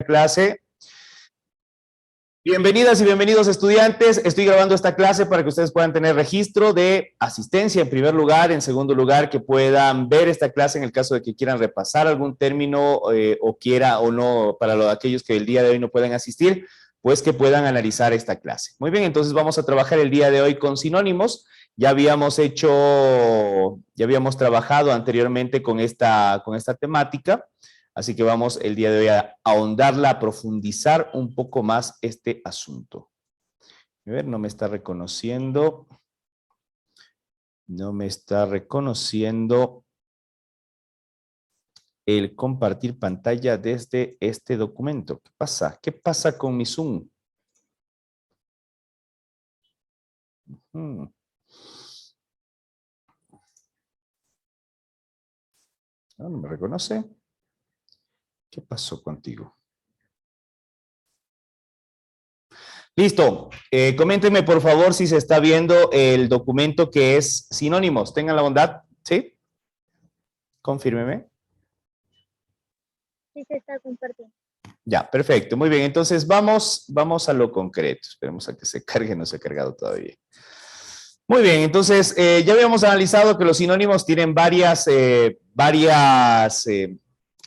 clase. Bienvenidas y bienvenidos estudiantes. Estoy grabando esta clase para que ustedes puedan tener registro de asistencia en primer lugar, en segundo lugar que puedan ver esta clase en el caso de que quieran repasar algún término o quiera o no, para aquellos que el día de hoy no pueden asistir, pues que puedan analizar esta clase. Muy bien, entonces vamos a trabajar el día de hoy con sinónimos. Ya habíamos trabajado anteriormente con esta temática. Así que vamos el día de hoy a ahondarla, a profundizar un poco más este asunto. A ver, no me está reconociendo. No me está reconociendo el compartir pantalla desde este documento. ¿Qué pasa? ¿Qué pasa con mi Zoom? No me reconoce. ¿Qué pasó contigo? Listo. Coméntenme, por favor, si se está viendo el documento que es sinónimos. Tengan la bondad. ¿Sí? Confírmeme. Sí, se está compartiendo. Ya, perfecto. Muy bien. Entonces, vamos a lo concreto. Esperemos a que se cargue. No se ha cargado todavía. Muy bien. Entonces, ya habíamos analizado que los sinónimos tienen varias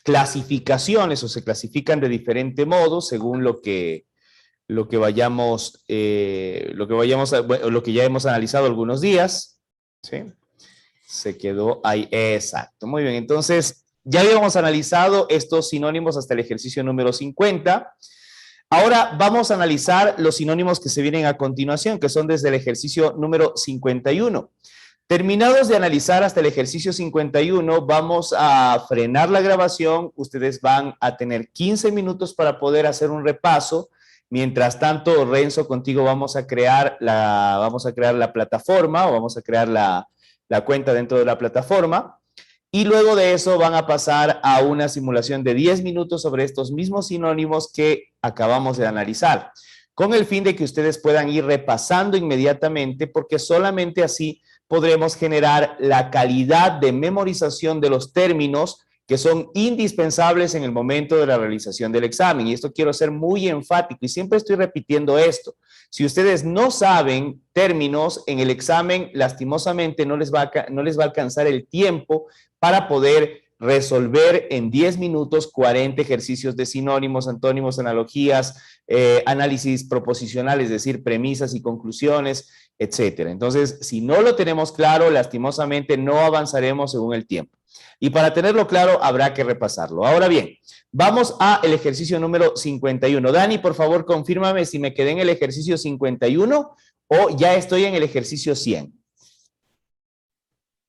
clasificaciones o se clasifican de diferente modo según lo que ya hemos analizado algunos días. ¿Sí? Se quedó ahí. Exacto. Muy bien. Entonces, ya habíamos analizado estos sinónimos hasta el ejercicio número 50. Ahora vamos a analizar los sinónimos que se vienen a continuación, que son desde el ejercicio número 51. Terminados de analizar hasta el ejercicio 51, vamos a frenar la grabación. Ustedes van a tener 15 minutos para poder hacer un repaso. Mientras tanto, Renzo, contigo vamos a crear la plataforma o vamos a crear la cuenta dentro de la plataforma. Y luego de eso van a pasar a una simulación de 10 minutos sobre estos mismos sinónimos que acabamos de analizar, con el fin de que ustedes puedan ir repasando inmediatamente, porque solamente así podremos generar la calidad de memorización de los términos que son indispensables en el momento de la realización del examen. Y esto quiero ser muy enfático y siempre estoy repitiendo esto. Si ustedes no saben términos en el examen, lastimosamente no les va a alcanzar el tiempo para poder resolver en 10 minutos 40 ejercicios de sinónimos, antónimos, analogías, análisis proposicional, es decir, premisas y conclusiones, etcétera. Entonces, si no lo tenemos claro, lastimosamente no avanzaremos según el tiempo. Y para tenerlo claro, habrá que repasarlo. Ahora bien, vamos al ejercicio número 51. Dani, por favor, confírmame si me quedé en el ejercicio 51 o ya estoy en el ejercicio 100.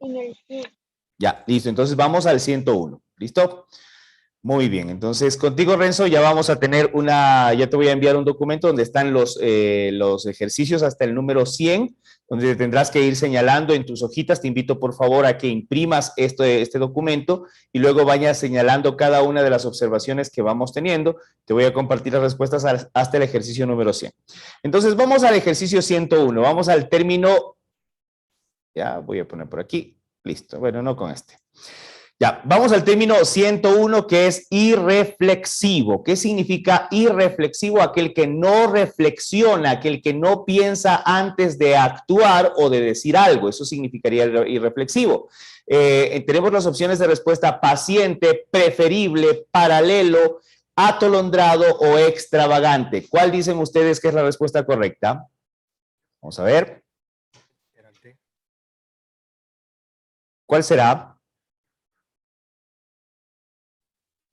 En el 100. Ya, listo. Entonces vamos al 101. ¿Listo? Muy bien. Entonces, contigo, Renzo, ya vamos a tener ya te voy a enviar un documento donde están los ejercicios hasta el número 100, donde tendrás que ir señalando en tus hojitas. Te invito, por favor, a que imprimas este documento y luego vayas señalando cada una de las observaciones que vamos teniendo. Te voy a compartir las respuestas hasta el ejercicio número 100. Entonces, vamos al ejercicio 101. Vamos al término, ya voy a poner por aquí. Listo. Bueno, no con este. Ya, vamos al término 101, que es irreflexivo. ¿Qué significa irreflexivo? Aquel que no reflexiona, aquel que no piensa antes de actuar o de decir algo. Eso significaría irreflexivo. Tenemos las opciones de respuesta: paciente, preferible, paralelo, atolondrado o extravagante. ¿Cuál dicen ustedes que es la respuesta correcta? Vamos a ver. ¿Cuál será?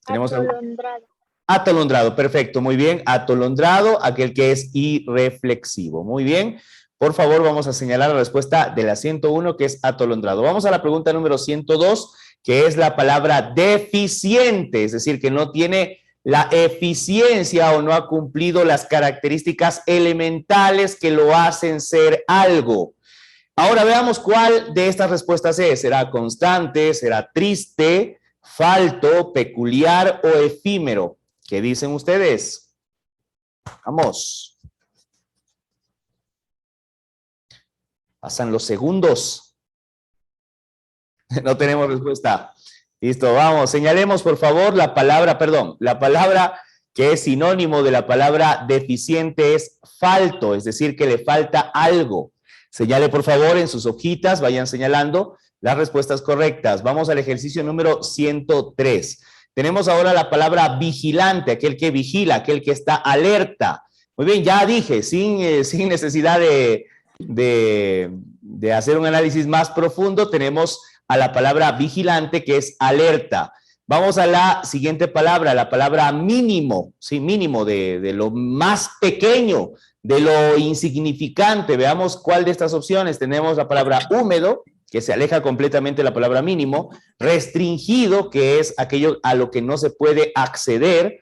Tenemos atolondrado. Atolondrado, perfecto, muy bien. Atolondrado, aquel que es irreflexivo. Muy bien. Por favor, vamos a señalar la respuesta de la 101, que es atolondrado. Vamos a la pregunta número 102, que es la palabra deficiente, es decir, que no tiene la eficiencia o no ha cumplido las características elementales que lo hacen ser algo. Ahora veamos cuál de estas respuestas es. ¿Será constante? ¿Será triste? ¿Falto? ¿Peculiar o efímero? ¿Qué dicen ustedes? Vamos. Pasan los segundos. No tenemos respuesta. Listo, vamos. Señalemos, por favor, la palabra que es sinónimo de la palabra deficiente es falto, es decir, que le falta algo. Señale, por favor, en sus hojitas, vayan señalando las respuestas correctas. Vamos al ejercicio número 103. Tenemos ahora la palabra vigilante, aquel que vigila, aquel que está alerta. Muy bien, ya dije, sin necesidad de hacer un análisis más profundo, tenemos a la palabra vigilante, que es alerta. Vamos a la siguiente palabra, la palabra mínimo, sí, mínimo, de lo más pequeño, de lo insignificante. Veamos cuál de estas opciones. Tenemos la palabra húmedo, que se aleja completamente de la palabra mínimo, restringido, que es aquello a lo que no se puede acceder,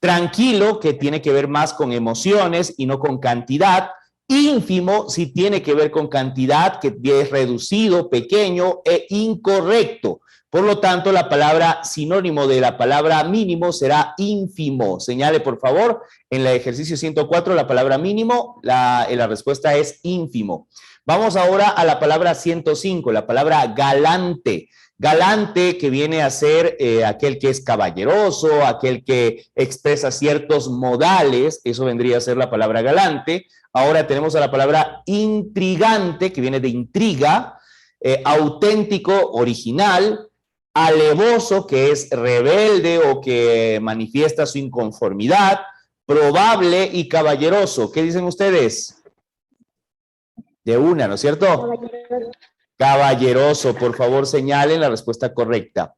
tranquilo, que tiene que ver más con emociones y no con cantidad, ínfimo, si tiene que ver con cantidad, que es reducido, pequeño e incorrecto. Por lo tanto, la palabra sinónimo de la palabra mínimo será ínfimo. Señale, por favor, en el ejercicio 104, la palabra mínimo, la respuesta es ínfimo. Vamos ahora a la palabra 105, la palabra galante. Galante, que viene a ser aquel que es caballeroso, aquel que expresa ciertos modales, eso vendría a ser la palabra galante. Ahora tenemos a la palabra intrigante, que viene de intriga, auténtico, original, alevoso, que es rebelde o que manifiesta su inconformidad, probable y caballeroso. ¿Qué dicen ustedes? De una, ¿no es cierto? Caballeroso. Caballeroso, por favor, señalen la respuesta correcta.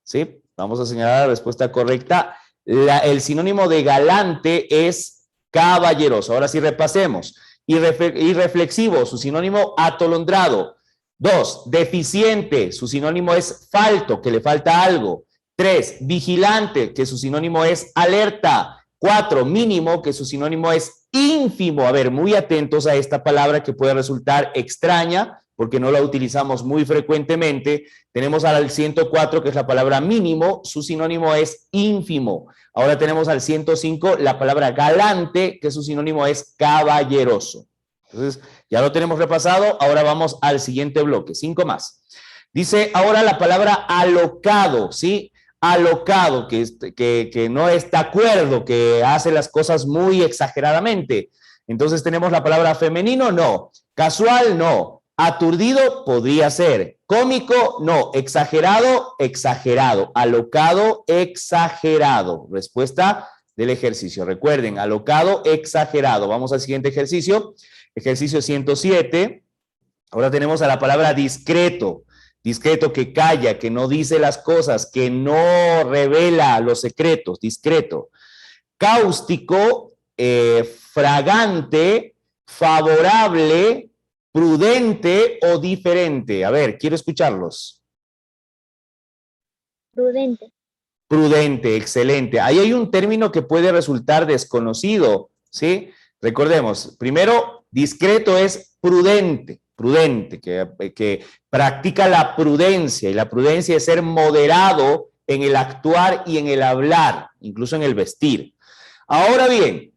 ¿Sí? Vamos a señalar la respuesta correcta. El sinónimo de galante es caballeroso. Ahora sí repasemos. Irreflexivo, su sinónimo atolondrado. 2, deficiente, su sinónimo es falto, que le falta algo. 3, vigilante, que su sinónimo es alerta. 4, mínimo, que su sinónimo es ínfimo. A ver, muy atentos a esta palabra que puede resultar extraña, porque no la utilizamos muy frecuentemente. Tenemos al 104, que es la palabra mínimo, su sinónimo es ínfimo. Ahora tenemos al 105, la palabra galante, que su sinónimo es caballeroso. Entonces, ya lo tenemos repasado, ahora vamos al siguiente bloque, 5 más. Dice ahora la palabra alocado, ¿sí? Alocado, que no está de acuerdo, que hace las cosas muy exageradamente. Entonces tenemos la palabra femenino, no. Casual, no. Aturdido, podría ser. Cómico, no. Exagerado, exagerado. Alocado, exagerado. Respuesta del ejercicio. Recuerden, alocado, exagerado. Vamos al siguiente ejercicio. Ejercicio 107. Ahora tenemos a la palabra discreto. Discreto, que calla, que no dice las cosas, que no revela los secretos. Discreto. Cáustico, fragante, favorable, prudente o diferente. A ver, quiero escucharlos. Prudente. Prudente, excelente. Ahí hay un término que puede resultar desconocido, ¿sí? Recordemos, primero, discreto es prudente, que practica la prudencia, y la prudencia es ser moderado en el actuar y en el hablar, incluso en el vestir. Ahora bien,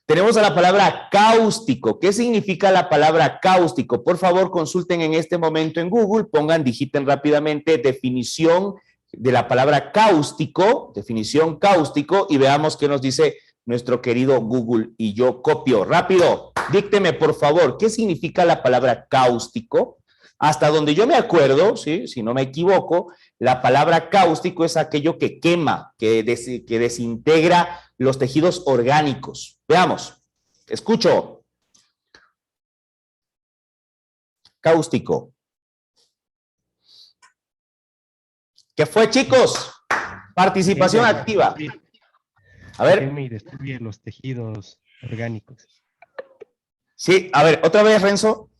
tenemos a la palabra cáustico. ¿Qué significa la palabra cáustico? Por favor, consulten en este momento en Google, digiten rápidamente definición de la palabra cáustico, definición cáustico, y veamos qué nos dice nuestro querido Google, y yo copio. Rápido, dícteme por favor, ¿qué significa la palabra cáustico? Hasta donde yo me acuerdo, ¿sí? Si no me equivoco, la palabra cáustico es aquello que quema, que desintegra los tejidos orgánicos. Veamos, escucho. Cáustico. ¿Qué fue, chicos? Participación activa. A ver. Quema y destruye los tejidos orgánicos. Sí, a ver, otra vez, Renzo.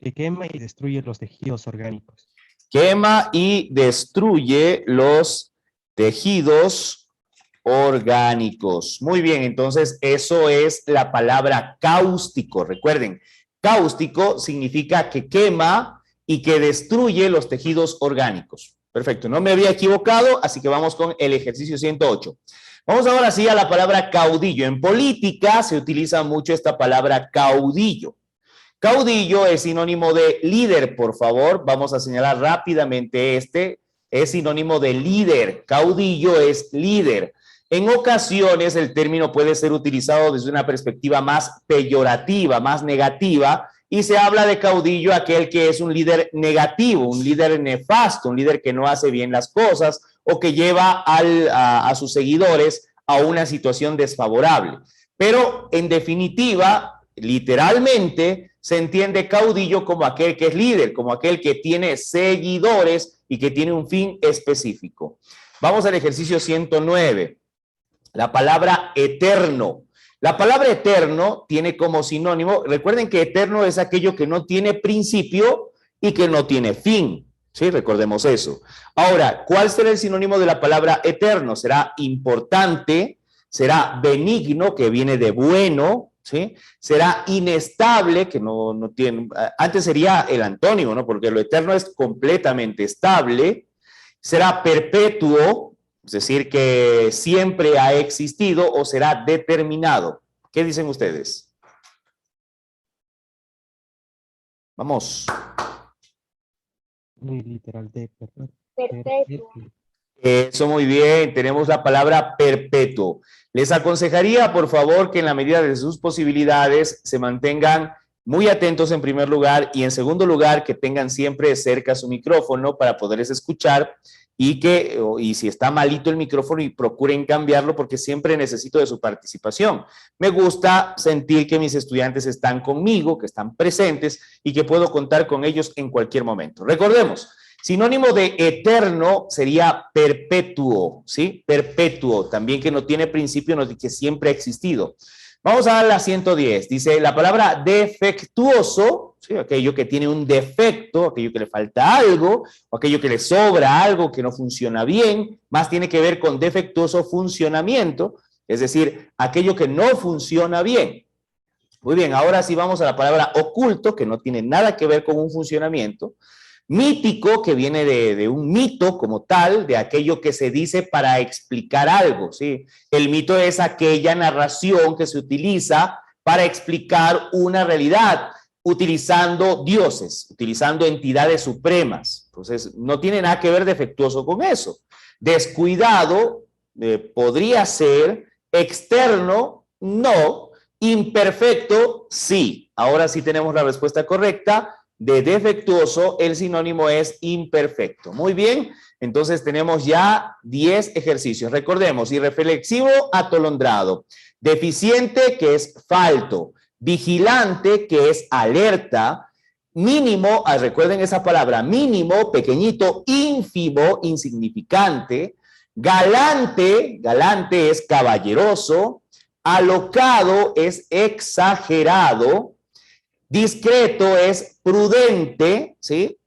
Que quema y destruye los tejidos orgánicos. Quema y destruye los tejidos orgánicos. Muy bien, entonces eso es la palabra cáustico. Recuerden, cáustico significa que quema y que destruye los tejidos orgánicos. Perfecto, no me había equivocado, así que vamos con el ejercicio 108. Vamos ahora sí a la palabra caudillo. En política se utiliza mucho esta palabra caudillo. Caudillo es sinónimo de líder, por favor. Vamos a señalar rápidamente este. es sinónimo de líder. Caudillo es líder. En ocasiones el término puede ser utilizado desde una perspectiva más peyorativa, más negativa, y se habla de caudillo aquel que es un líder negativo, un líder nefasto, un líder que no hace bien las cosas o que lleva a sus seguidores a una situación desfavorable. Pero en definitiva, literalmente, se entiende caudillo como aquel que es líder, como aquel que tiene seguidores y que tiene un fin específico. Vamos al ejercicio 109. La palabra eterno. La palabra eterno tiene como sinónimo, recuerden que eterno es aquello que no tiene principio y que no tiene fin. Sí, recordemos eso. Ahora, ¿cuál será el sinónimo de la palabra eterno? Será importante, será benigno, que viene de bueno, ¿sí? Será inestable, que no tiene, antes sería el antónimo, ¿no? Porque lo eterno es completamente estable. Será perpetuo, es decir, que siempre ha existido, o será determinado. ¿Qué dicen ustedes? Vamos. Muy literal de Perpetuo. Eso, muy bien. Tenemos la palabra perpetuo. Les aconsejaría, por favor, que en la medida de sus posibilidades se mantengan muy atentos en primer lugar y en segundo lugar que tengan siempre cerca su micrófono para poderles escuchar y si está malito el micrófono y procuren cambiarlo porque siempre necesito de su participación. Me gusta sentir que mis estudiantes están conmigo, que están presentes y que puedo contar con ellos en cualquier momento. Recordemos, sinónimo de eterno sería perpetuo, ¿sí? Perpetuo, también que no tiene principio, no, que siempre ha existido. Vamos a la 110. Dice la palabra defectuoso, ¿sí? Aquello que tiene un defecto, aquello que le falta algo, o aquello que le sobra algo, que no funciona bien, más tiene que ver con defectuoso funcionamiento, es decir, aquello que no funciona bien. Muy bien, ahora sí vamos a la palabra oculto, que no tiene nada que ver con un funcionamiento. Mítico, que viene de un mito como tal, de aquello que se dice para explicar algo, ¿sí? El mito es aquella narración que se utiliza para explicar una realidad, utilizando dioses, utilizando entidades supremas. Entonces, no tiene nada que ver defectuoso con eso. Descuidado podría ser, externo, no, imperfecto, sí. Ahora sí tenemos la respuesta correcta. De defectuoso, el sinónimo es imperfecto. Muy bien, entonces tenemos ya 10 ejercicios. Recordemos, irreflexivo, atolondrado. Deficiente, que es falto. Vigilante, que es alerta. Mínimo, recuerden esa palabra, mínimo, pequeñito, ínfimo, insignificante. Galante, galante es caballeroso. Alocado es exagerado. Discreto es prudente, ¿sí?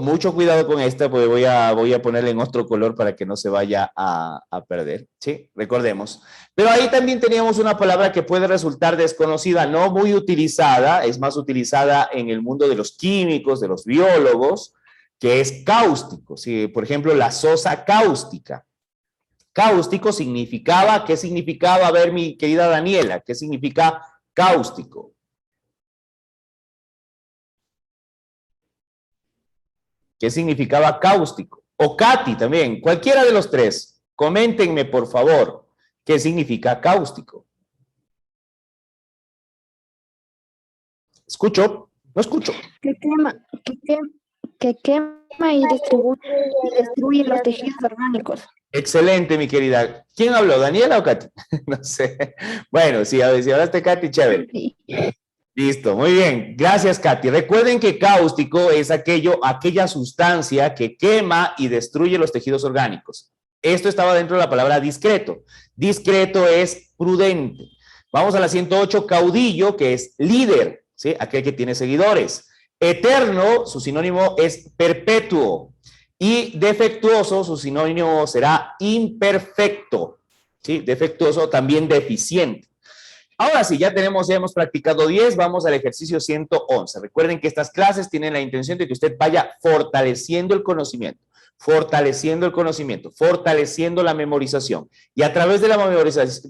Mucho cuidado con esta, porque voy a ponerle en otro color para que no se vaya a perder, ¿sí? Recordemos. Pero ahí también teníamos una palabra que puede resultar desconocida, no muy utilizada, es más utilizada en el mundo de los químicos, de los biólogos, que es cáustico, ¿sí? Por ejemplo, la sosa cáustica. Cáustico significaba, ¿qué significaba? A ver, mi querida Daniela, ¿qué significa cáustico? ¿Qué significaba cáustico? O Katy también, cualquiera de los tres. Coméntenme, por favor, qué significa cáustico. ¿Escucho? No escucho. Que quema y destruye los tejidos orgánicos. Excelente, mi querida. ¿Quién habló, Daniela o Katy? No sé. Bueno, si hablaste Katy, chévere. Sí. Listo, muy bien. Gracias, Katy. Recuerden que cáustico es aquella sustancia que quema y destruye los tejidos orgánicos. Esto estaba dentro de la palabra discreto. Discreto es prudente. Vamos a la 108, caudillo, que es líder, ¿sí? Aquel que tiene seguidores. Eterno, su sinónimo es perpetuo. Y defectuoso, su sinónimo será imperfecto, ¿sí? Defectuoso, también deficiente. Ahora sí, ya hemos practicado 10, vamos al ejercicio 111. Recuerden que estas clases tienen la intención de que usted vaya fortaleciendo el conocimiento, fortaleciendo la memorización. Y a través de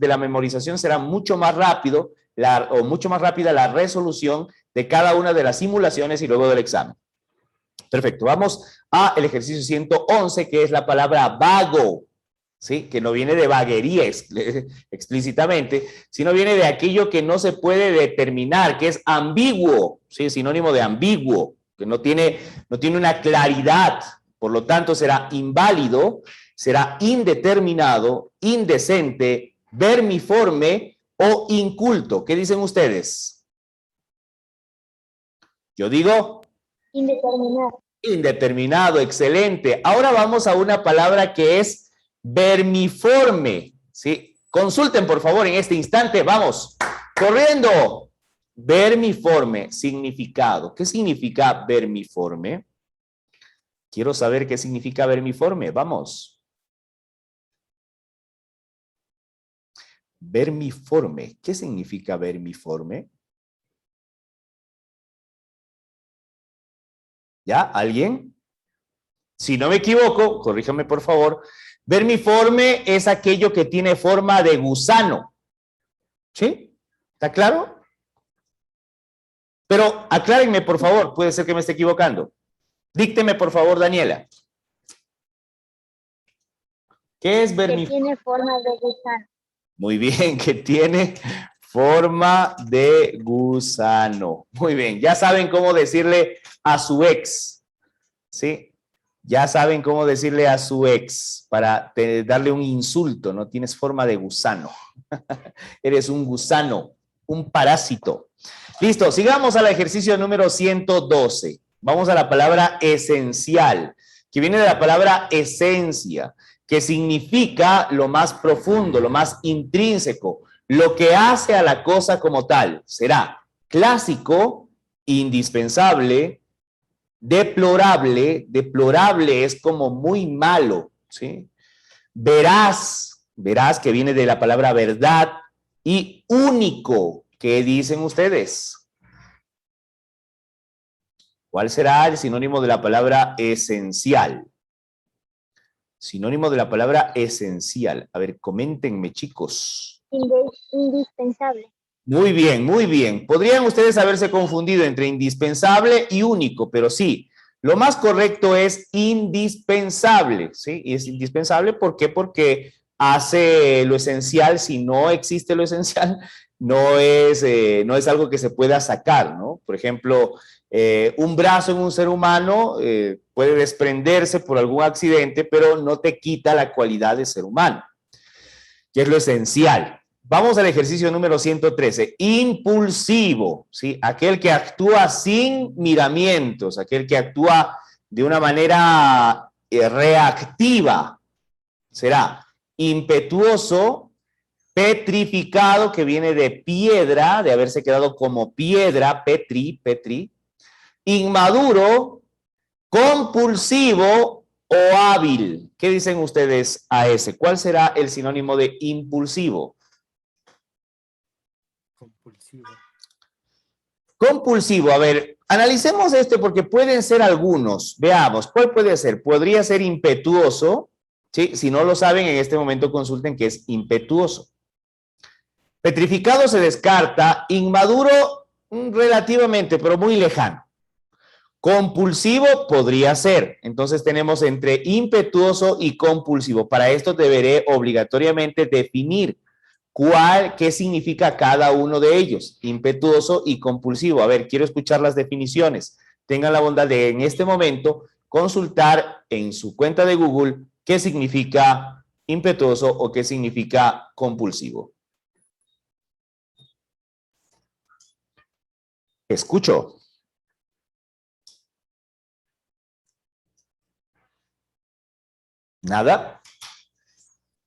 la memorización será mucho más rápido mucho más rápida la resolución de cada una de las simulaciones y luego del examen. Perfecto, vamos al ejercicio 111, que es la palabra vago, ¿sí? Que no viene de vaguería explícitamente, sino viene de aquello que no se puede determinar, que es ambiguo, ¿sí? Sinónimo de ambiguo, que no tiene una claridad, por lo tanto será inválido, será indeterminado, indecente, vermiforme o inculto. ¿Qué dicen ustedes? Yo digo Indeterminado. indeterminado, excelente. Ahora vamos a una palabra que es vermiforme, ¿sí? Consulten, por favor, en este instante. Vamos, corriendo. Vermiforme, significado. ¿Qué significa vermiforme? Quiero saber qué significa vermiforme. Vamos. Vermiforme. ¿Qué significa vermiforme? ¿Ya? ¿Alguien? Si no me equivoco, corríjame por favor, vermiforme es aquello que tiene forma de gusano. ¿Sí? ¿Está claro? Pero aclárenme por favor, puede ser que me esté equivocando. Dícteme por favor, Daniela. ¿Qué es Que vermiforme? tiene forma de gusano. Muy bien, que tiene forma de gusano. Muy bien, ya saben cómo decirle a su ex, ¿sí? Ya saben cómo decirle a su ex para darle un insulto, no tienes forma de gusano. Eres un gusano, un parásito. Listo, sigamos al ejercicio número 112. Vamos a la palabra esencial, que viene de la palabra esencia, que significa lo más profundo, lo más intrínseco, lo que hace a la cosa como tal. Será clásico, indispensable, deplorable. Deplorable es como muy malo, ¿sí? Veraz, veraz que viene de la palabra verdad, y único. ¿Qué dicen ustedes? ¿Cuál será el sinónimo de la palabra esencial? Sinónimo de la palabra esencial. A ver, coméntenme, chicos. Indispensable. Muy bien, muy bien. Podrían ustedes haberse confundido entre indispensable y único, pero sí, lo más correcto es indispensable, ¿sí? Y es indispensable, ¿por qué? Porque hace lo esencial. Si no existe lo esencial, no es algo que se pueda sacar, ¿no? Por ejemplo, un brazo en un ser humano puede desprenderse por algún accidente, pero no te quita la cualidad de ser humano, que es lo esencial. Vamos al ejercicio número 113. Impulsivo, ¿sí? Aquel que actúa sin miramientos, aquel que actúa de una manera reactiva. Será impetuoso, petrificado, que viene de piedra, de haberse quedado como piedra, petri, inmaduro, compulsivo o hábil. ¿Qué dicen ustedes a ese? ¿Cuál será el sinónimo de impulsivo? Compulsivo. Compulsivo, a ver, analicemos este porque pueden ser algunos. Veamos, ¿cuál puede ser? Podría ser impetuoso, ¿sí? Si no lo saben, en este momento consulten qué es impetuoso. Petrificado se descarta, inmaduro relativamente, pero muy lejano. Compulsivo podría ser. Entonces tenemos entre impetuoso y compulsivo. Para esto deberé obligatoriamente definir qué significa cada uno de ellos, impetuoso y compulsivo. A ver, quiero escuchar las definiciones. Tengan la bondad de en este momento consultar en su cuenta de Google qué significa impetuoso o qué significa compulsivo. Escucho. ¿Nada?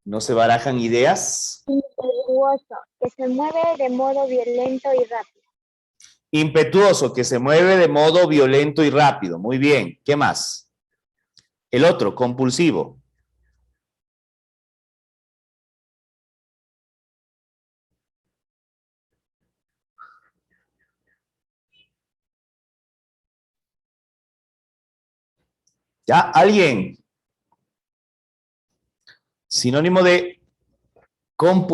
¿No se barajan ideas? Impetuoso, que se mueve de modo violento y rápido. Impetuoso, que se mueve de modo violento y rápido. Muy bien. ¿Qué más? El otro, compulsivo. ¿Ya? ¿Alguien? Sinónimo de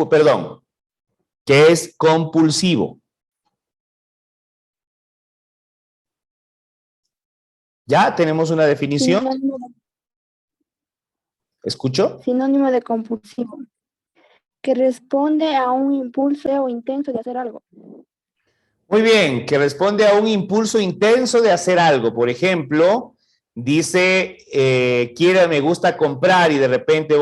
perdón, ¿qué es compulsivo? Ya tenemos una definición. Sinónimo, ¿Escucho? sinónimo de compulsivo, que responde a un impulso o intenso de hacer algo. Muy bien, que responde a un impulso intenso de hacer algo. Por ejemplo, dice, me gusta comprar y de repente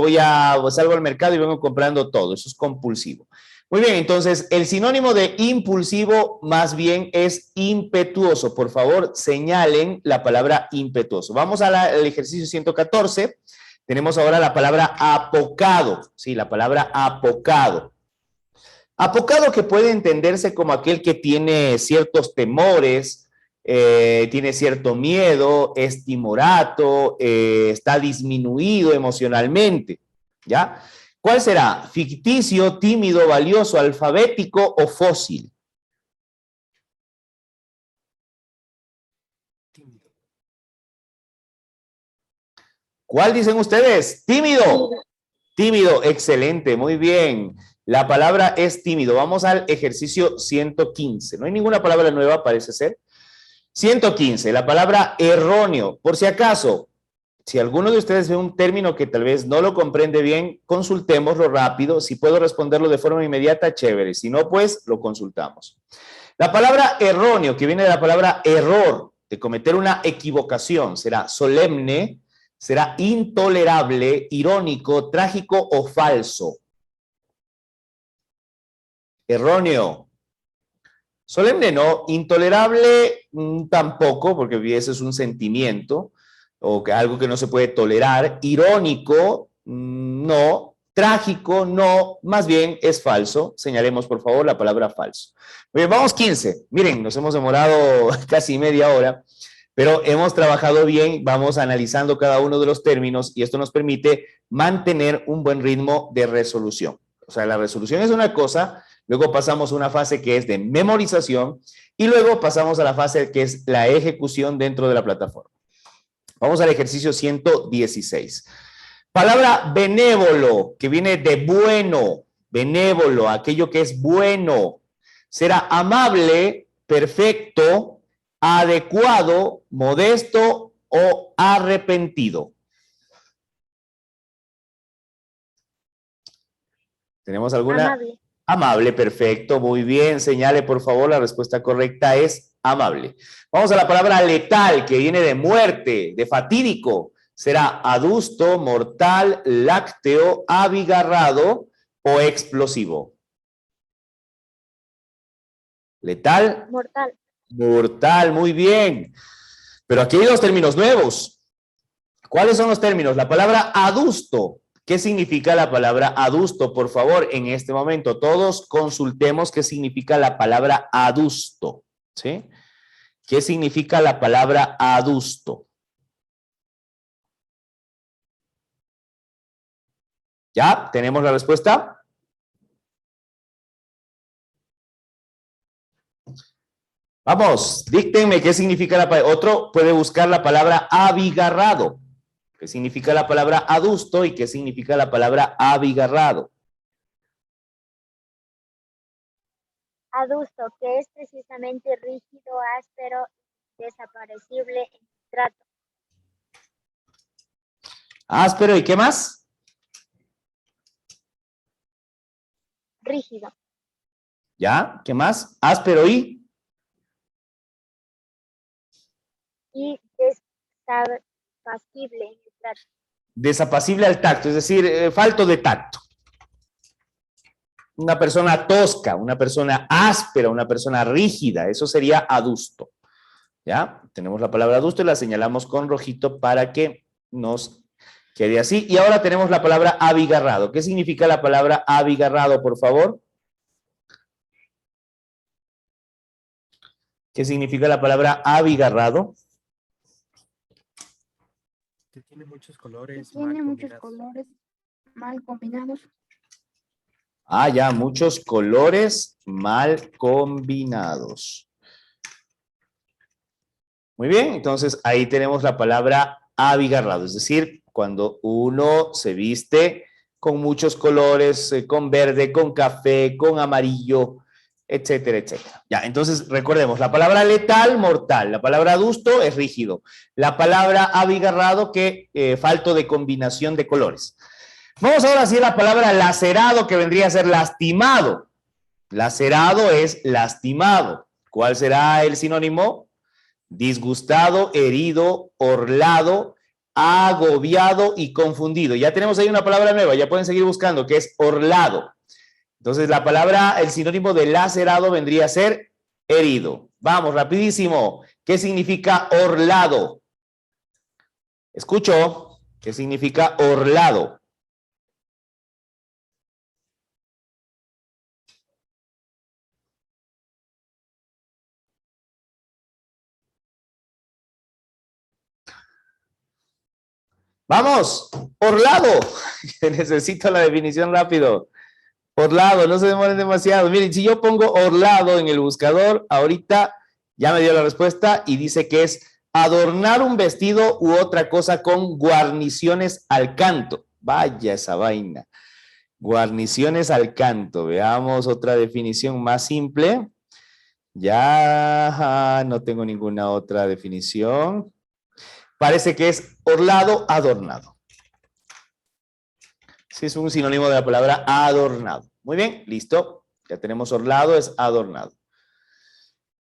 salgo al mercado y vengo comprando todo. Eso es compulsivo. Muy bien, entonces el sinónimo de impulsivo más bien es impetuoso. Por favor, señalen la palabra impetuoso. Vamos al ejercicio 114. Tenemos ahora la palabra apocado. Sí, la palabra apocado. Apocado, que puede entenderse como aquel que tiene ciertos temores, tiene cierto miedo, es timorato, está disminuido emocionalmente, ¿ya? ¿Cuál será? ¿Ficticio, tímido, valioso, alfabético o fósil? ¿Cuál dicen ustedes? Tímido. Tímido, excelente, muy bien. La palabra es tímido. Vamos al ejercicio 115. No hay ninguna palabra nueva, parece ser. 115, la palabra erróneo. Por si acaso, si alguno de ustedes ve un término que tal vez no lo comprende bien, consultémoslo rápido. Si puedo responderlo de forma inmediata, chévere. Si no, pues lo consultamos. La palabra erróneo, que viene de la palabra error, de cometer una equivocación, será solemne, será intolerable, irónico, trágico o falso. Erróneo. Solemne no, intolerable tampoco, porque ese es un sentimiento o algo que no se puede tolerar. Irónico, no. Trágico, no. Más bien es falso. Señalemos, por favor, la palabra falso. Bien, vamos 15. Miren, nos hemos demorado casi media hora, pero hemos trabajado bien. Vamos analizando cada uno de los términos y esto nos permite mantener un buen ritmo de resolución. O sea, la resolución es una cosa. Luego pasamos a una fase que es de memorización y luego pasamos a la fase que es la ejecución dentro de la plataforma. Vamos al ejercicio 116. Palabra benévolo, que viene de bueno, benévolo, aquello que es bueno. Será amable, perfecto, adecuado, modesto o arrepentido. ¿Tenemos alguna? Amable. Amable, perfecto, muy bien. Señale, por favor, la respuesta correcta es amable. Vamos a la palabra letal, que viene de muerte, de fatídico. Será adusto, mortal, lácteo, abigarrado o explosivo. Letal. Mortal. Mortal, muy bien. Pero aquí hay dos términos nuevos. ¿Cuáles son los términos? La palabra adusto. ¿Qué significa la palabra adusto? Por favor, en este momento todos consultemos qué significa la palabra adusto. ¿Sí? ¿Qué significa la palabra adusto? ¿Ya? ¿Tenemos la respuesta? Vamos, díctenme qué significa la palabra. Otro puede buscar la palabra abigarrado. ¿Qué significa la palabra adusto y qué significa la palabra abigarrado? Adusto, que es precisamente rígido, áspero, desaparecible en trato. Áspero, ¿y qué más? Rígido. ¿Ya? ¿Qué más? Áspero y Desapacible en el trato. desapacible al tacto, es decir, falto de tacto. Una persona tosca, una persona áspera, una persona rígida, eso sería adusto. ¿Ya? Tenemos la palabra adusto y la señalamos con rojito para que nos quede así. Y ahora tenemos la palabra abigarrado. ¿Qué significa la palabra abigarrado, por favor? ¿Qué significa la palabra abigarrado? Que tiene muchos colores Tiene mal muchos combinados. colores mal combinados. Ah, ya, muchos colores mal combinados. Muy bien, entonces ahí tenemos la palabra abigarrado, es decir, cuando uno se viste con muchos colores, con verde, con café, con amarillo, etcétera, etcétera. Ya, entonces recordemos, la palabra letal, mortal. La palabra adusto es rígido. La palabra abigarrado, que falto de combinación de colores. Vamos ahora a decir la palabra lacerado, que vendría a ser lastimado. Lacerado es lastimado. ¿Cuál será el sinónimo? Disgustado, herido, orlado, agobiado y confundido. Ya tenemos ahí una palabra nueva, ya pueden seguir buscando, que es orlado. Entonces la palabra, el sinónimo de lacerado vendría a ser herido. Vamos, rapidísimo. ¿Qué significa orlado? Escucho. ¿Qué significa orlado? Vamos, orlado. Necesito la definición rápido. Orlado, no se demoren demasiado. Miren, si yo pongo orlado en el buscador, ahorita ya me dio la respuesta y dice que es adornar un vestido u otra cosa con guarniciones al canto. Vaya esa vaina. Guarniciones al canto. Veamos otra definición más simple. Ya no tengo ninguna otra definición. Parece que es orlado, adornado. Sí, es un sinónimo de la palabra adornado. Muy bien, listo. Ya tenemos orlado, es adornado.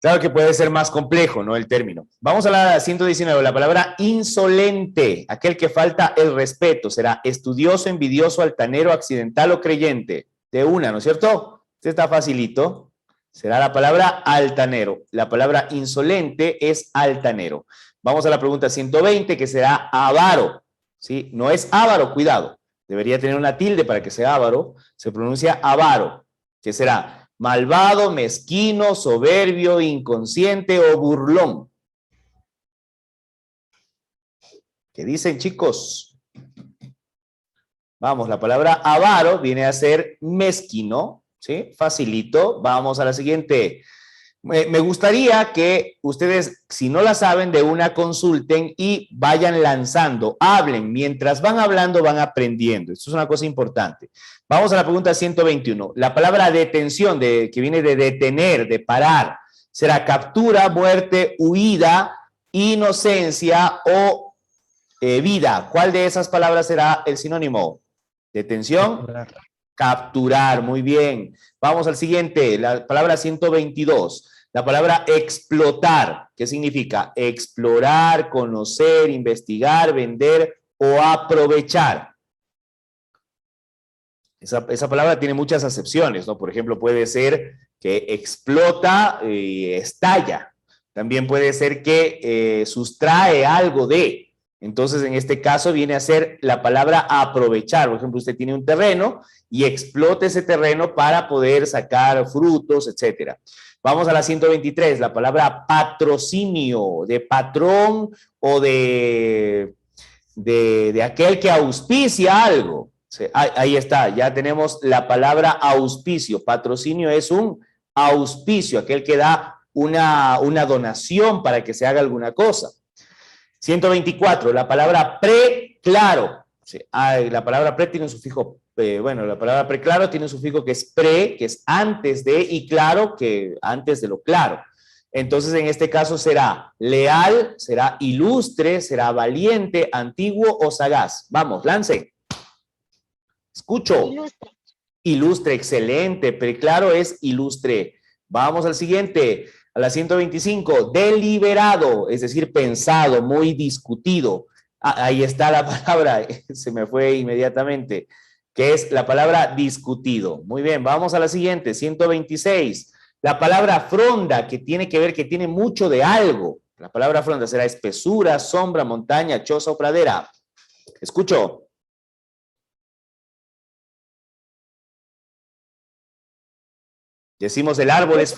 Claro que puede ser más complejo, ¿no? El término. Vamos a la 119, la palabra insolente, aquel que falta el respeto. Será estudioso, envidioso, altanero, accidental o creyente. De una, ¿no es cierto? Este está facilito. Será la palabra altanero. La palabra insolente es altanero. Vamos a la pregunta 120, que será avaro. ¿Sí? No es avaro, cuidado. Debería tener una tilde para que sea avaro. Se pronuncia avaro, que será malvado, mezquino, soberbio, inconsciente o burlón. ¿Qué dicen, chicos? Vamos, la palabra avaro viene a ser mezquino, ¿sí? Facilito. Vamos a la siguiente. Me gustaría que ustedes, si no la saben, de una consulten y vayan lanzando, hablen. Mientras van hablando, van aprendiendo. Esto es una cosa importante. Vamos a la pregunta 121. La palabra detención, que viene de detener, de parar, será captura, muerte, huida, inocencia o vida. ¿Cuál de esas palabras será el sinónimo? Detención. Capturar. Capturar, muy bien. Vamos al siguiente, la palabra 122. La palabra explotar, ¿qué significa? Explorar, conocer, investigar, vender o aprovechar. Esa palabra tiene muchas acepciones, ¿no? Por ejemplo, puede ser que explota y estalla. También puede ser que sustrae algo de. Entonces, en este caso viene a ser la palabra aprovechar. Por ejemplo, usted tiene un terreno y explota ese terreno para poder sacar frutos, etcétera. Vamos a la 123, la palabra patrocinio, de patrón o de aquel que auspicia algo. Ahí está, ya tenemos la palabra auspicio. Patrocinio es un auspicio, aquel que da una donación para que se haga alguna cosa. 124, la palabra preclaro. La palabra pre tiene un sufijo, la palabra preclaro tiene un sufijo que es pre, que es antes de, y claro, que antes de lo claro. Entonces, en este caso será leal, será ilustre, será valiente, antiguo o sagaz. Vamos, lance. Escucho. Ilustre. Ilustre, excelente. Preclaro es ilustre. Vamos al siguiente. A la 125, deliberado, es decir, pensado, muy discutido. Ahí está la palabra, se me fue inmediatamente, que es la palabra discutido. Muy bien, vamos a la siguiente, 126. La palabra fronda, que tiene que ver, que tiene mucho de algo. La palabra fronda será espesura, sombra, montaña, choza o pradera. Escucho. Decimos el árbol es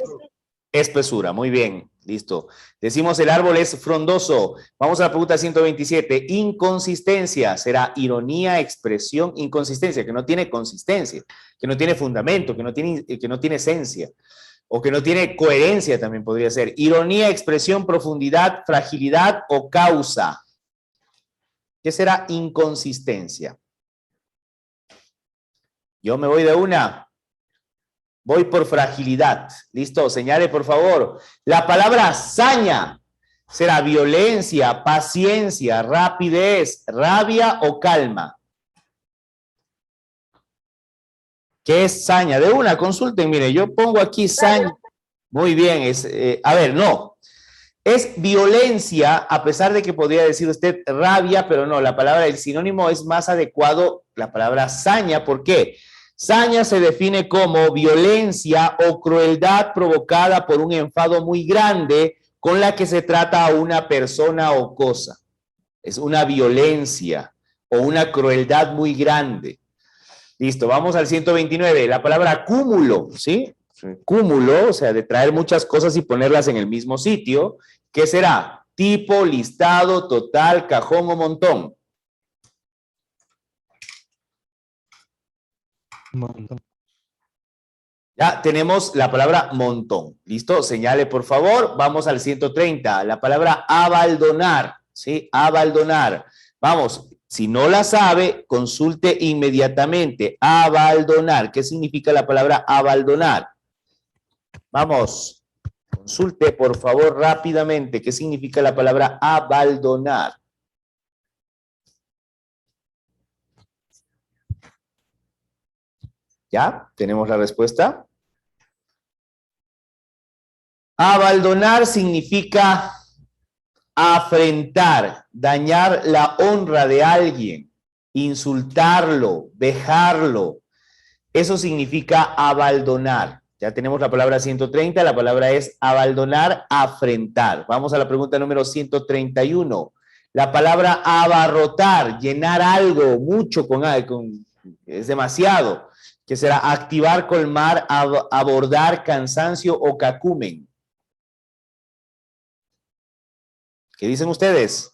espesura, muy bien, listo. Decimos el árbol es frondoso. Vamos a la pregunta 127. Inconsistencia, será ironía, expresión, inconsistencia, que no tiene consistencia, que no tiene fundamento, que no tiene esencia, o que no tiene coherencia también podría ser. Ironía, expresión, profundidad, fragilidad o causa. ¿Qué será inconsistencia? Yo me voy de una. Voy por fragilidad. ¿Listo? Señale, por favor. La palabra saña será violencia, paciencia, rapidez, rabia o calma. ¿Qué es saña? De una, consulten, mire, yo pongo aquí saña. Muy bien, a ver, no. Es violencia, a pesar de que podría decir usted rabia, pero no, la palabra, el sinónimo es más adecuado, la palabra saña. ¿Por qué? Saña se define como violencia o crueldad provocada por un enfado muy grande con la que se trata a una persona o cosa. Es una violencia o una crueldad muy grande. Listo, vamos al 129. La palabra cúmulo, ¿sí? Cúmulo, o sea, de traer muchas cosas y ponerlas en el mismo sitio. ¿Qué será? Tipo, listado, total, cajón o montón. Montón. Ya tenemos la palabra montón. ¿Listo? Señale, por favor. Vamos al 130. La palabra abaldonar, ¿sí? Abaldonar. Vamos, si no la sabe, consulte inmediatamente. Abaldonar. ¿Qué significa la palabra abaldonar? Vamos, consulte, por favor, rápidamente. ¿Qué significa la palabra abaldonar? ¿Ya? ¿Tenemos la respuesta? Abaldonar significa afrentar, dañar la honra de alguien, insultarlo, vejarlo. Eso significa abaldonar. Ya tenemos la palabra 130, la palabra es abaldonar, afrentar. Vamos a la pregunta número 131. La palabra abarrotar, llenar algo, mucho es demasiado. Que será activar, colmar, abordar, cansancio o cacumen. ¿Qué dicen ustedes?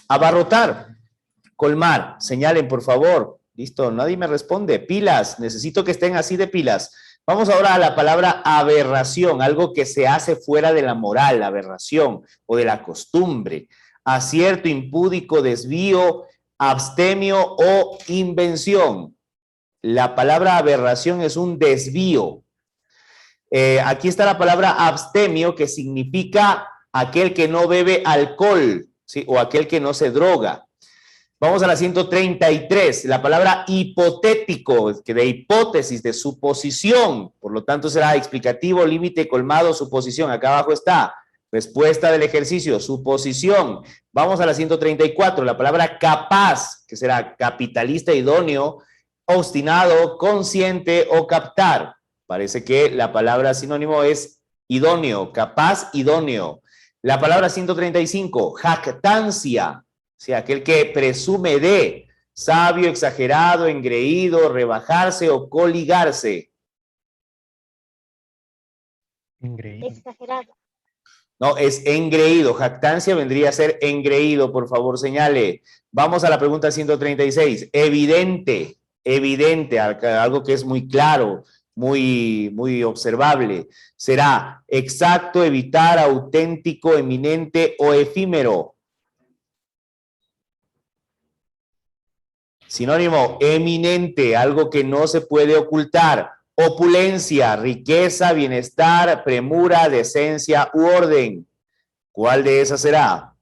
Abarrotar, colmar, señalen por favor. Listo, nadie me responde. Pilas, necesito que estén así de pilas. Vamos ahora a la palabra aberración, algo que se hace fuera de la moral, aberración o de la costumbre. Acierto, impúdico, desvío, abstemio o invención. La palabra aberración es un desvío. Aquí está la palabra abstemio, que significa aquel que no bebe alcohol, ¿sí? O aquel que no se droga. Vamos a la 133, la palabra hipotético, que de hipótesis, de suposición, por lo tanto será explicativo, límite, colmado, suposición. Acá abajo está, respuesta del ejercicio, suposición. Vamos a la 134, la palabra capaz, que será capitalista, idóneo, obstinado, consciente o captar. Parece que la palabra sinónimo es idóneo, capaz, idóneo. La palabra 135, jactancia. O sea, aquel que presume de sabio, exagerado, engreído, rebajarse o coligarse. Engreído. Exagerado. No, es engreído. Jactancia vendría a ser engreído, por favor, señale. Vamos a la pregunta 136. Evidente, evidente, algo que es muy claro, muy observable. Será exacto, evitar, auténtico, eminente o efímero. Sinónimo, eminente, algo que no se puede ocultar. Opulencia, riqueza, bienestar, premura, decencia u orden. ¿Cuál de esas será?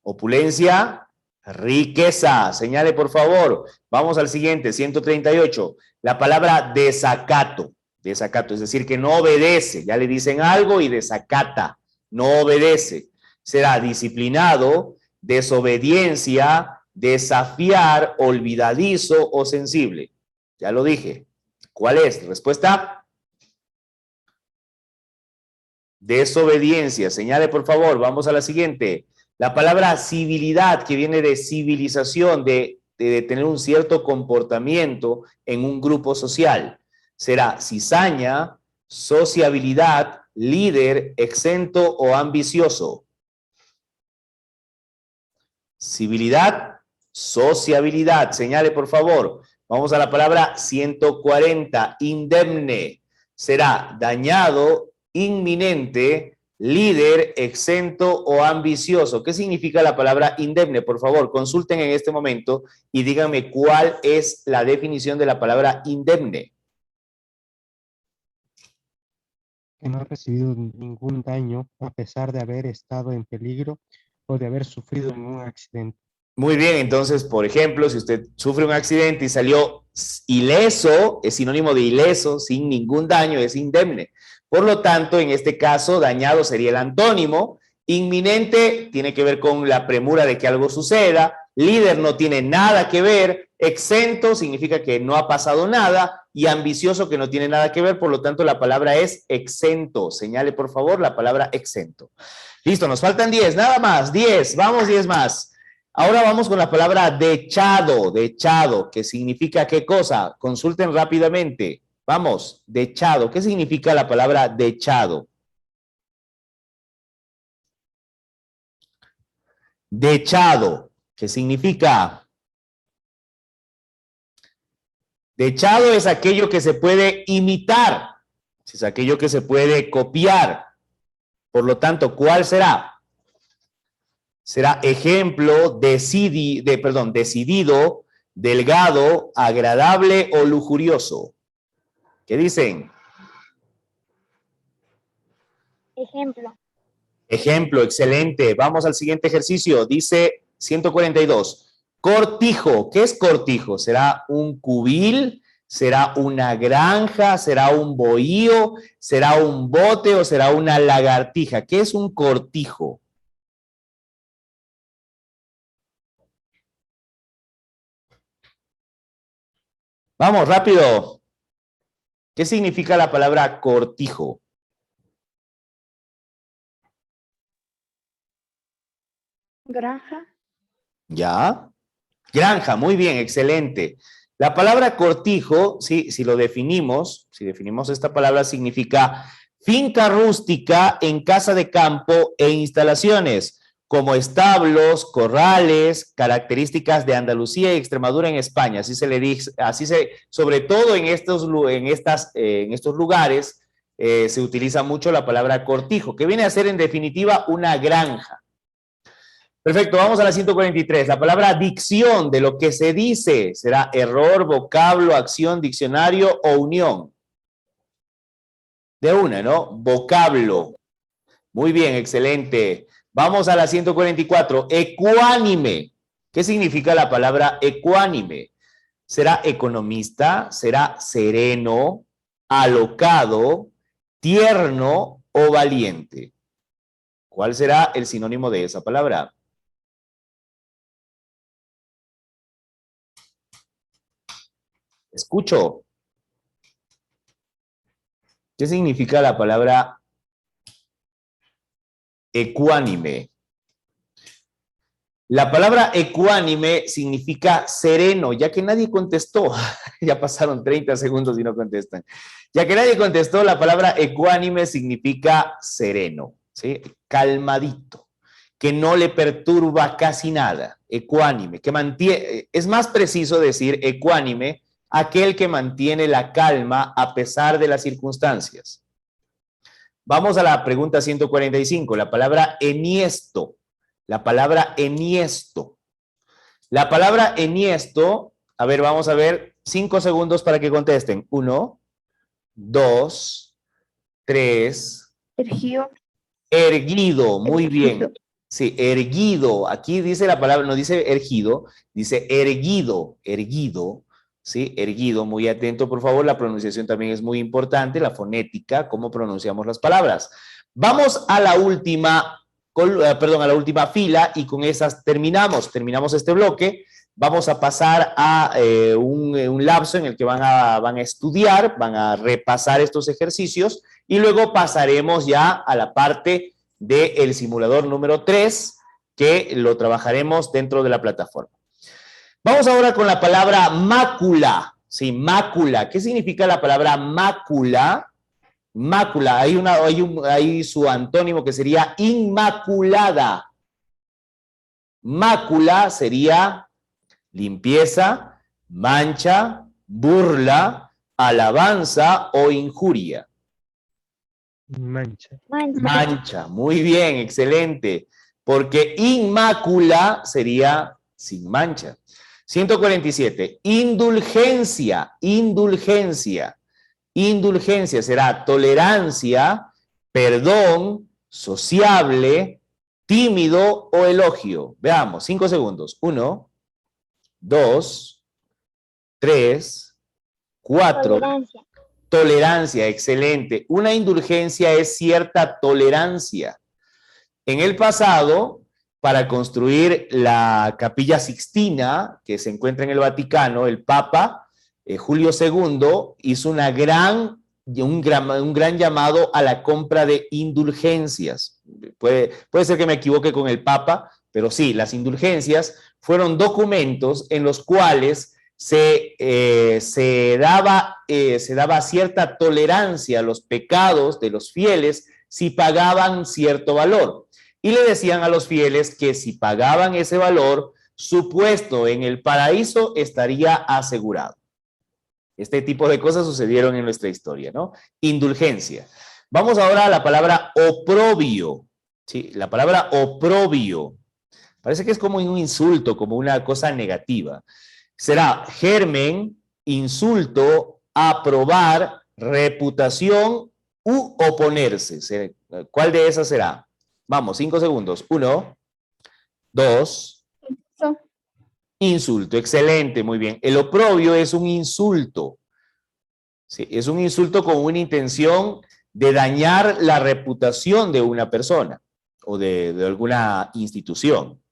Opulencia, riqueza. Señale, por favor. Vamos al siguiente, 138. La palabra desacato. Desacato, es decir, que no obedece. Ya le dicen algo y desacata. No obedece. Será disciplinado, desobediencia, desafiar, olvidadizo o sensible. Ya lo dije. ¿Cuál es? Respuesta. Desobediencia. Señale, por favor. Vamos a la siguiente. La palabra civilidad, que viene de civilización, de tener un cierto comportamiento en un grupo social. Será cizaña, sociabilidad, líder, exento o ambicioso. Civilidad, sociabilidad. Señale, por favor. Vamos a la palabra 140. Indemne. Será dañado, inminente, líder, exento o ambicioso. ¿Qué significa la palabra indemne? Por favor, consulten en este momento y díganme cuál es la definición de la palabra indemne. Que no ha recibido ningún daño a pesar de haber estado en peligro o de haber sufrido en un accidente. Muy bien, entonces, por ejemplo, si usted sufre un accidente y salió ileso, es sinónimo de ileso, sin ningún daño, es indemne. Por lo tanto, en este caso, dañado sería el antónimo. Inminente tiene que ver con la premura de que algo suceda. Líder no tiene nada que ver. Exento significa que no ha pasado nada. Y ambicioso que no tiene nada que ver. Por lo tanto, la palabra es exento. Señale, por favor, la palabra exento. Listo, nos faltan 10. Nada más, 10. Vamos, 10 más. Ahora vamos con la palabra dechado, dechado, que significa ¿qué cosa? Consulten rápidamente. Vamos, dechado. ¿Qué significa la palabra dechado? Dechado, ¿qué significa? Dechado es aquello que se puede imitar, es aquello que se puede copiar. Por lo tanto, ¿cuál será? Será ejemplo, decidido, delgado, agradable o lujurioso. ¿Qué dicen? Ejemplo. Ejemplo, excelente. Vamos al siguiente ejercicio. Dice 142. Cortijo. ¿Qué es cortijo? ¿Será un cubil? ¿Será una granja? ¿Será un bohío? ¿Será un bote o será una lagartija? ¿Qué es un cortijo? Vamos, rápido. ¿Qué significa la palabra cortijo? Granja. ¿Ya? Granja, muy bien, excelente. La palabra cortijo, sí, si definimos esta palabra, significa finca rústica en casa de campo e instalaciones, como establos, corrales, características de Andalucía y Extremadura en España. Así se le dice, sobre todo en estos lugares, se utiliza mucho la palabra cortijo, que viene a ser en definitiva una granja. Perfecto, vamos a la 143. La palabra dicción, de lo que se dice, será error, vocablo, acción, diccionario o unión. De una, ¿no? Vocablo. Muy bien, excelente. Vamos a la 144. Ecuánime. ¿Qué significa la palabra ecuánime? ¿Será economista? ¿Será sereno, alocado, tierno o valiente? ¿Cuál será el sinónimo de esa palabra? Escucho. ¿Qué significa la palabra ecuánime? La palabra ecuánime significa sereno, ya que nadie contestó. Ya pasaron 30 segundos y no contestan. Ya que nadie contestó, la palabra ecuánime significa sereno, ¿sí? Calmadito, que no le perturba casi nada. Ecuánime, que mantiene, es más preciso decir ecuánime, aquel que mantiene la calma a pesar de las circunstancias. Vamos a la pregunta 145, la palabra enhiesto. La palabra enhiesto. La palabra enhiesto, a ver, vamos a ver, 5 segundos para que contesten. 1, 2, 3. Erguido. Erguido, muy bien. Erguido. Sí, erguido. Aquí dice la palabra, no dice ergido, dice erguido, erguido. Sí, erguido. Muy atento, por favor. La pronunciación también es muy importante, la fonética, cómo pronunciamos las palabras. Vamos a la última, a la última fila y con esas terminamos este bloque. Vamos a pasar a un lapso en el que van a estudiar, van a repasar estos ejercicios y luego pasaremos ya a la parte del simulador número 3, que lo trabajaremos dentro de la plataforma. Vamos ahora con la palabra mácula. Sí, mácula. ¿Qué significa la palabra mácula? Mácula. Hay su antónimo que sería inmaculada. Mácula sería limpieza, mancha, burla, alabanza o injuria. Mancha. Mancha. Mancha, muy bien, excelente. Porque inmácula sería sin mancha. 147. Indulgencia, indulgencia. Indulgencia será tolerancia, perdón, sociable, tímido o elogio. Veamos, 5 segundos. 1, 2, 3, 4. Tolerancia. Tolerancia, excelente. Una indulgencia es cierta tolerancia. En el pasado, para construir la Capilla Sixtina, que se encuentra en el Vaticano, el Papa Julio II hizo un gran llamado a la compra de indulgencias. Puede ser que me equivoque con el Papa, pero sí, las indulgencias fueron documentos en los cuales se daba cierta tolerancia a los pecados de los fieles si pagaban cierto valor. Y le decían a los fieles que si pagaban ese valor, su puesto en el paraíso estaría asegurado. Este tipo de cosas sucedieron en nuestra historia, ¿no? Indulgencia. Vamos ahora a la palabra oprobio. Sí, la palabra oprobio. Parece que es como un insulto, como una cosa negativa. Será germen, insulto, aprobar, reputación u oponerse. ¿Cuál de esas será? Vamos, 5 segundos. 1, 2. Insulto, excelente, muy bien. El oprobio es un insulto. Sí, es un insulto con una intención de dañar la reputación de una persona o de alguna institución.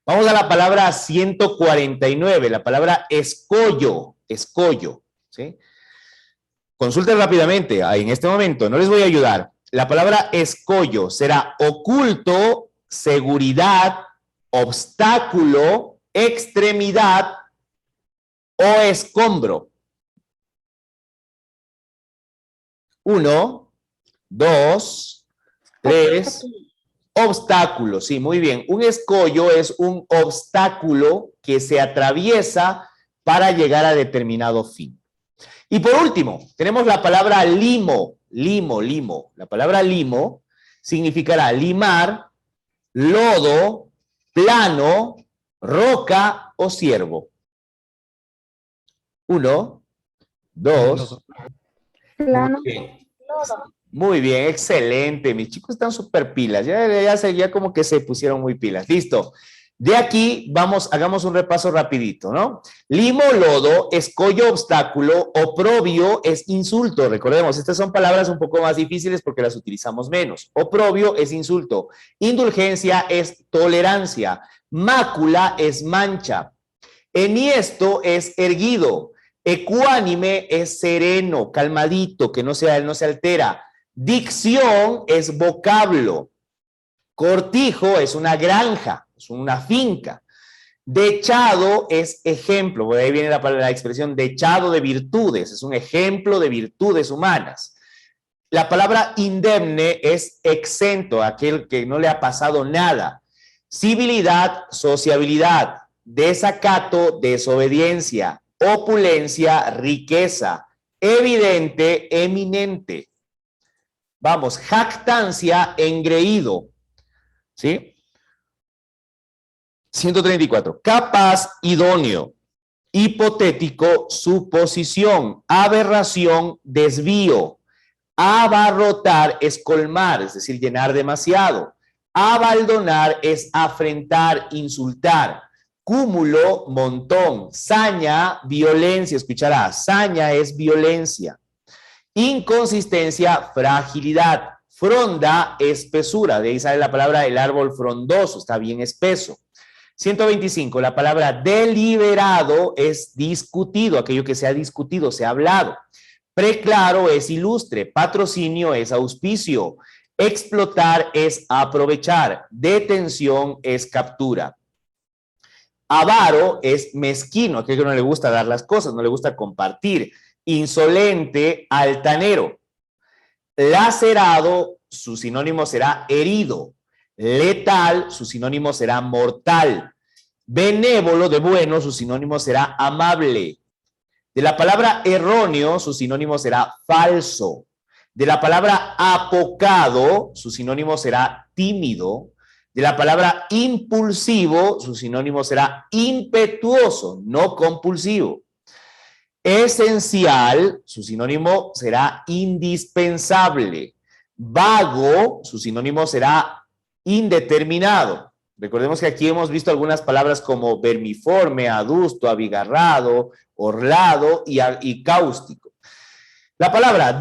Vamos a la palabra 149, la palabra escollo, escollo, ¿sí? Consulten rápidamente, en este momento, no les voy a ayudar. La palabra escollo será oculto, seguridad, obstáculo, extremidad o escombro. 1, 2, 3. Obstáculo, sí, muy bien. Un escollo es un obstáculo que se atraviesa para llegar a determinado fin. Y por último, tenemos la palabra limo, limo. La palabra limo significará limar, lodo, plano, roca o ciervo. 1, 2. Plano. Muy bien, excelente. Mis chicos están súper pilas. Ya como que se pusieron muy pilas. Listo. De aquí, hagamos un repaso rapidito, ¿no? Limo, lodo, escollo, obstáculo, oprobio es insulto. Recordemos, estas son palabras un poco más difíciles porque las utilizamos menos. Oprobio es insulto. Indulgencia es tolerancia. Mácula es mancha. Enhiesto es erguido. Ecuánime es sereno, calmadito, que no se altera. Dicción es vocablo. Cortijo es una granja, es una finca. Dechado es ejemplo, de ahí viene la expresión dechado de virtudes, es un ejemplo de virtudes humanas. La palabra indemne es exento, aquel que no le ha pasado nada. Civilidad, sociabilidad. Desacato, desobediencia. Opulencia, riqueza. Evidente, eminente. Vamos, jactancia, engreído. ¿Sí? 134. Capaz, idóneo. Hipotético, suposición. Aberración, desvío. Abarrotar es colmar, es decir, llenar demasiado. Abaldonar es afrentar, insultar. Cúmulo, montón. Saña, violencia. Escuchará, saña es violencia. Inconsistencia, fragilidad. Fronda, espesura. De ahí sale la palabra el árbol frondoso, está bien espeso. 125. La palabra deliberado es discutido, aquello que se ha discutido, se ha hablado. Preclaro es ilustre. Patrocinio es auspicio. Explotar es aprovechar. Detención es captura. Avaro es mezquino, aquel que no le gusta dar las cosas, no le gusta compartir. Insolente, altanero. Lacerado, su sinónimo será herido. Letal, su sinónimo será mortal. Benévolo, de bueno, su sinónimo será amable. De la palabra erróneo, su sinónimo será falso. De la palabra apocado, su sinónimo será tímido. De la palabra impulsivo, su sinónimo será impetuoso, no compulsivo. Esencial, su sinónimo será indispensable. Vago, su sinónimo será indeterminado. Recordemos que aquí hemos visto algunas palabras como vermiforme, adusto, abigarrado, orlado y cáustico. La palabra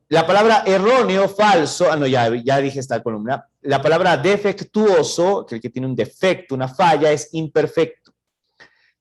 la palabra erróneo, falso, ya dije esta columna. La palabra defectuoso, que tiene un defecto, una falla, es imperfecto.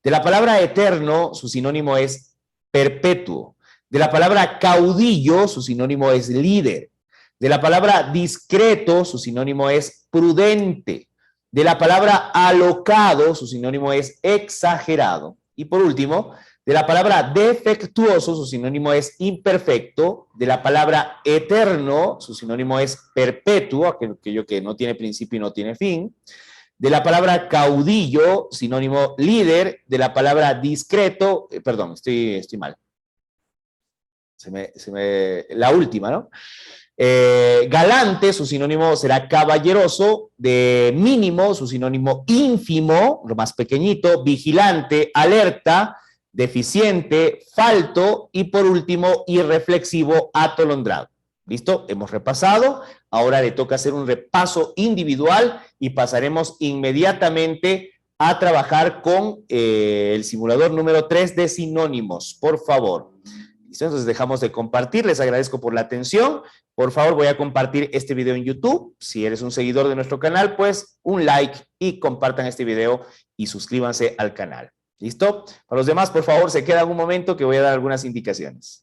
De la palabra eterno, su sinónimo es perpetuo. De la palabra caudillo, su sinónimo es líder. De la palabra discreto, su sinónimo es prudente. De la palabra alocado, su sinónimo es exagerado. Y por último, de la palabra defectuoso, su sinónimo es imperfecto. De la palabra eterno, su sinónimo es perpetuo, aquello que no tiene principio y no tiene fin. De la palabra caudillo, sinónimo líder. De la palabra discreto, perdón, estoy mal. La última, ¿no? Galante, su sinónimo será caballeroso. De mínimo, su sinónimo ínfimo, lo más pequeñito. Vigilante, alerta, deficiente, falto y por último, irreflexivo, atolondrado. ¿Listo? Hemos repasado. Ahora le toca hacer un repaso individual y pasaremos inmediatamente a trabajar con el simulador número 3 de sinónimos. Por favor. ¿Listo? Entonces dejamos de compartir. Les agradezco por la atención. Por favor, voy a compartir este video en YouTube. Si eres un seguidor de nuestro canal, pues un like y compartan este video y suscríbanse al canal. ¿Listo? Para los demás, por favor, se quedan un momento que voy a dar algunas indicaciones.